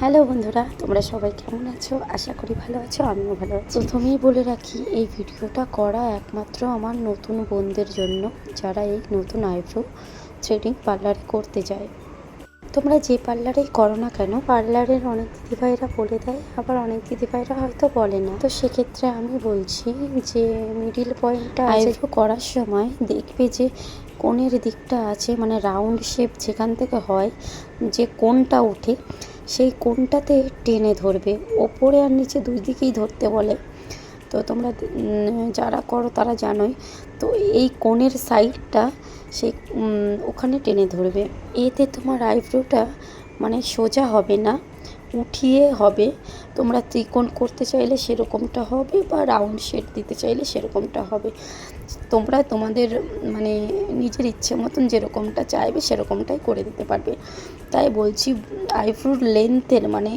Hello বন্ধুরা, তোমরা সবাই কেমন আছো? আশা করি ভালো আছো, আমিও ভালো আছি। প্রথমেই বলে রাখি, এই ভিডিওটা করা একমাত্র আমার নতুন বোনদের জন্য, যারা এই নতুন আইব্রো থ্রেডিং পার্লারে করতে যায়। তোমরা যে পার্লারেই করো না কেন, পার্লারের অনেক দিদিভাইরা বলে দেয়, আবার অনেক দিদিভাইরা হয়তো বলে না। তো সেক্ষেত্রে আমি বলছি যে মিডিল পয়েন্টটা আইব্রো করার সময় দেখবে যে কোণের দিকটা আছে, মানে রাউন্ড শেপ যেখান থেকে হয়, যে কোণটা ওঠে সেই কোণটাতে টেনে ধরবে। ওপরে আর নিচে দুই দিকেই ধরতে বলে, তো তোমরা যারা করো তারা জানোই। তো এই কোণের সাইডটা সেই ওখানে টেনে ধরবে। এতে তোমার আইব্রোটা মানে সোজা হবে না, উঠিয়ে হবে। তোমরা ত্রিকোণ করতে চাইলে সেরকমটা হবে, বা রাউন্ড শেপ দিতে চাইলে সেরকমটা হবে। তোমরা তোমাদের মানে নিজের ইচ্ছে মতন যেরকমটা চাইবে সেরকমটাই করে দিতে পারবে। তাই বলছি, আইব্রোর লেন্থের মানে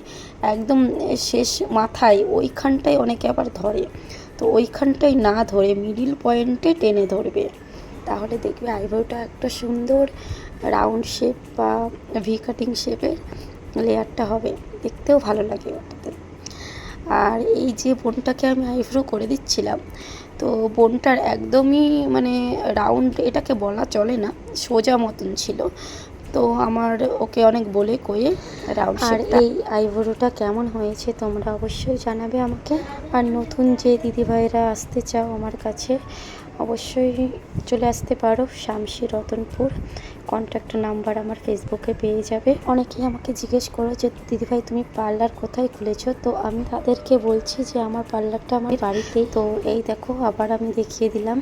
একদম শেষ মাথায় ওইখানটায় অনেকে আবার ধরে, তো ওইখানটায় না ধরে মিডিল পয়েন্টে টেনে ধরবে। তাহলে দেখবে আইব্রোটা একটা সুন্দর রাউন্ড শেপ বা ভি কাটিং শেপের লেয়ারটা হবে, দেখতেও ভালো লাগে ওটাতে। আর এই যে বোনটাকে আমি আইব্রো করে দিচ্ছিলাম, তো বোনটার একদমই মানে রাউন্ড এটাকে বলা চলে না, সোজা মতন ছিল। তো আমার ওকে অনেক বলে কয়ে রাউন্ড শেপ। আর এই আইব্রোটা কেমন হয়েছে তোমরা অবশ্যই জানাবে আমাকে। আর নতুন যে দিদিভাইরা আসতে চাও আমার কাছে, অবশ্যই চলে আসতে পারো শামসি রতনপুর। কন্ট্যাক্ট নাম্বার আমার ফেসবুকে পেয়ে যাবে। অনেকেই আমাকে জিজ্ঞেস করো যে দিদিভাই তুমি পার্লার কোথায় খুলেছো, তো আমি তাদেরকে বলছি যে আমার পার্লারটা আমার বাড়িতেই। তো এই দেখো, আবার আমি দেখিয়ে দিলাম,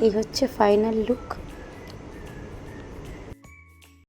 এই হচ্ছে ফাইনাল লুক।